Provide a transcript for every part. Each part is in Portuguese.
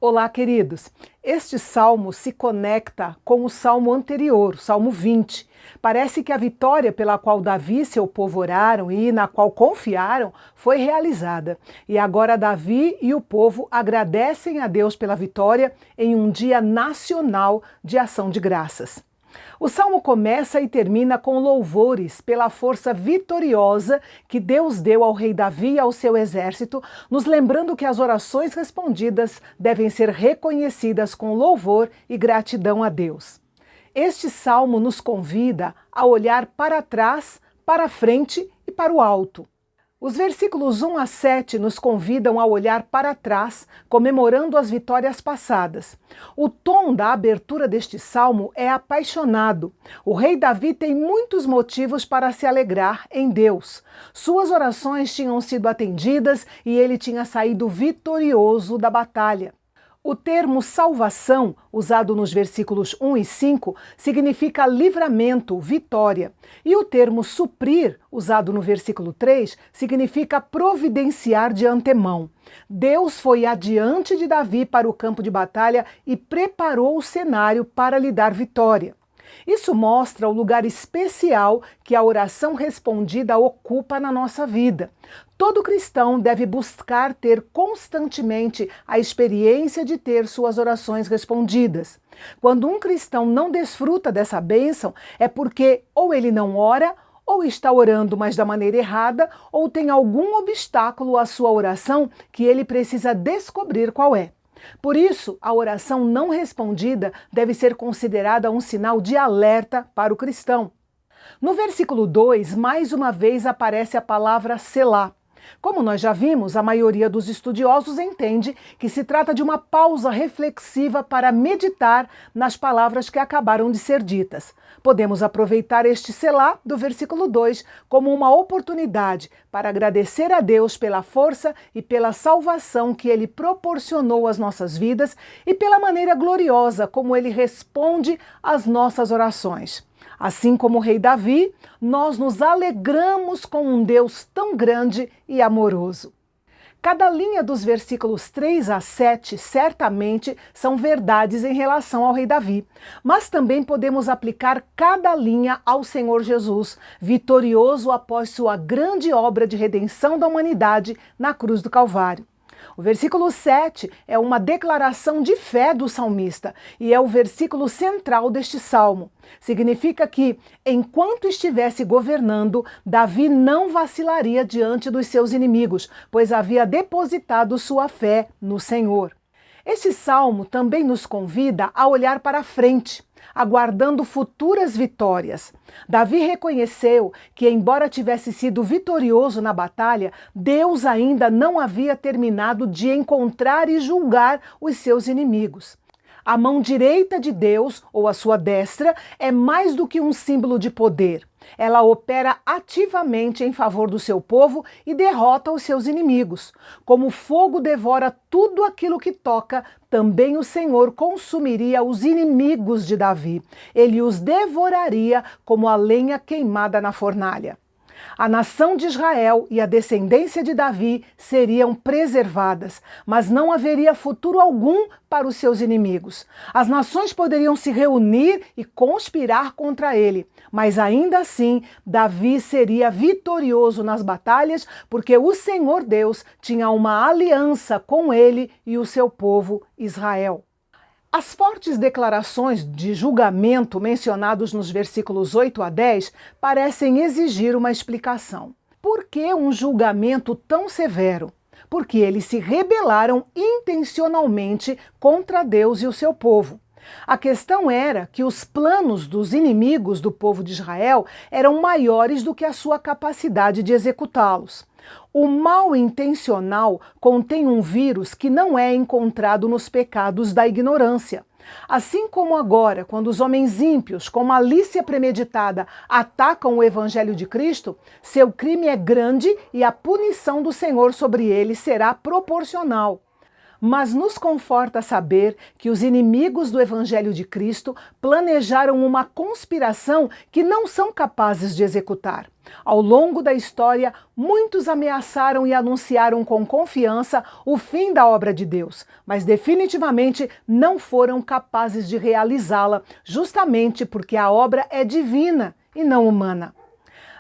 Olá, queridos! Este salmo se conecta com o salmo anterior, o Salmo 20. Parece que a vitória pela qual Davi e seu povo oraram e na qual confiaram foi realizada. E agora Davi e o povo agradecem a Deus pela vitória em um dia nacional de ação de graças. O salmo começa e termina com louvores pela força vitoriosa que Deus deu ao rei Davi e ao seu exército, nos lembrando que as orações respondidas devem ser reconhecidas com louvor e gratidão a Deus. Este salmo nos convida a olhar para trás, para frente e para o alto. Os versículos 1 a 7 nos convidam a olhar para trás, comemorando as vitórias passadas. O tom da abertura deste salmo é apaixonado. O rei Davi tem muitos motivos para se alegrar em Deus. Suas orações tinham sido atendidas e ele tinha saído vitorioso da batalha. O termo salvação, usado nos versículos 1 e 5, significa livramento, vitória. E o termo suprir, usado no versículo 3, significa providenciar de antemão. Deus foi adiante de Davi para o campo de batalha e preparou o cenário para lhe dar vitória. Isso mostra o lugar especial que a oração respondida ocupa na nossa vida. Todo cristão deve buscar ter constantemente a experiência de ter suas orações respondidas. Quando um cristão não desfruta dessa bênção, é porque ou ele não ora, ou está orando, mas da maneira errada, ou tem algum obstáculo à sua oração que ele precisa descobrir qual é. Por isso, a oração não respondida deve ser considerada um sinal de alerta para o cristão. No versículo 2, mais uma vez aparece a palavra selá. Como nós já vimos, a maioria dos estudiosos entende que se trata de uma pausa reflexiva para meditar nas palavras que acabaram de ser ditas. Podemos aproveitar este selá do versículo 2 como uma oportunidade para agradecer a Deus pela força e pela salvação que Ele proporcionou às nossas vidas e pela maneira gloriosa como Ele responde às nossas orações. Assim como o rei Davi, nós nos alegramos com um Deus tão grande e amoroso. Cada linha dos versículos 3 a 7 certamente são verdades em relação ao rei Davi, mas também podemos aplicar cada linha ao Senhor Jesus, vitorioso após sua grande obra de redenção da humanidade na cruz do Calvário. O versículo 7 é uma declaração de fé do salmista e é o versículo central deste salmo. Significa que, enquanto estivesse governando, Davi não vacilaria diante dos seus inimigos, pois havia depositado sua fé no Senhor. Este salmo também nos convida a olhar para frente, aguardando futuras vitórias. Davi reconheceu que, embora tivesse sido vitorioso na batalha, Deus ainda não havia terminado de encontrar e julgar os seus inimigos. A mão direita de Deus, ou a sua destra, é mais do que um símbolo de poder. Ela opera ativamente em favor do seu povo e derrota os seus inimigos. Como o fogo devora tudo aquilo que toca, também o Senhor consumiria os inimigos de Davi. Ele os devoraria como a lenha queimada na fornalha. A nação de Israel e a descendência de Davi seriam preservadas, mas não haveria futuro algum para os seus inimigos. As nações poderiam se reunir e conspirar contra ele, mas ainda assim Davi seria vitorioso nas batalhas, porque o Senhor Deus tinha uma aliança com ele e o seu povo Israel. As fortes declarações de julgamento mencionados nos versículos 8 a 10 parecem exigir uma explicação. Por que um julgamento tão severo? Porque eles se rebelaram intencionalmente contra Deus e o seu povo. A questão era que os planos dos inimigos do povo de Israel eram maiores do que a sua capacidade de executá-los. O mal intencional contém um vírus que não é encontrado nos pecados da ignorância. Assim como agora, quando os homens ímpios, com malícia premeditada, atacam o Evangelho de Cristo, seu crime é grande e a punição do Senhor sobre ele será proporcional. Mas nos conforta saber que os inimigos do Evangelho de Cristo planejaram uma conspiração que não são capazes de executar. Ao longo da história, muitos ameaçaram e anunciaram com confiança o fim da obra de Deus, mas definitivamente não foram capazes de realizá-la, justamente porque a obra é divina e não humana.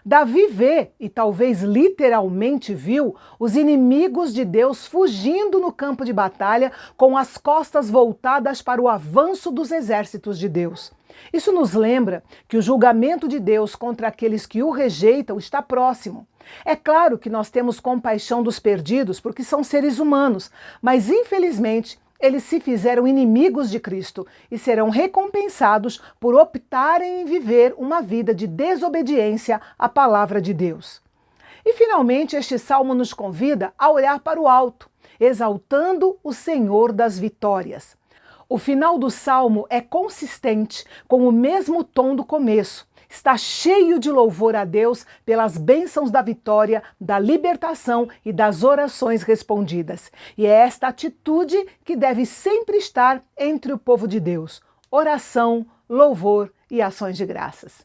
Davi vê, e talvez literalmente viu, os inimigos de Deus fugindo no campo de batalha com as costas voltadas para o avanço dos exércitos de Deus. Isso nos lembra que o julgamento de Deus contra aqueles que o rejeitam está próximo. É claro que nós temos compaixão dos perdidos porque são seres humanos, mas infelizmente eles se fizeram inimigos de Cristo e serão recompensados por optarem em viver uma vida de desobediência à palavra de Deus. E finalmente este salmo nos convida a olhar para o alto, exaltando o Senhor das vitórias. O final do salmo é consistente com o mesmo tom do começo. Está cheio de louvor a Deus pelas bênçãos da vitória, da libertação e das orações respondidas. E é esta atitude que deve sempre estar entre o povo de Deus: oração, louvor e ações de graças.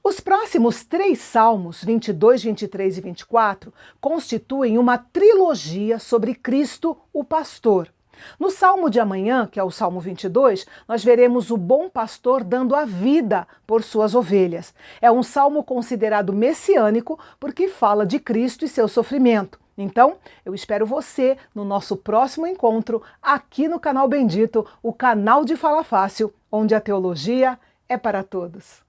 Os próximos 3 salmos, 22, 23 e 24, constituem uma trilogia sobre Cristo, o pastor. No salmo de amanhã, que é o salmo 22, nós veremos o bom pastor dando a vida por suas ovelhas. É um salmo considerado messiânico porque fala de Cristo e seu sofrimento. Então, eu espero você no nosso próximo encontro aqui no Canal Bendito, o canal de Fala Fácil, onde a teologia é para todos.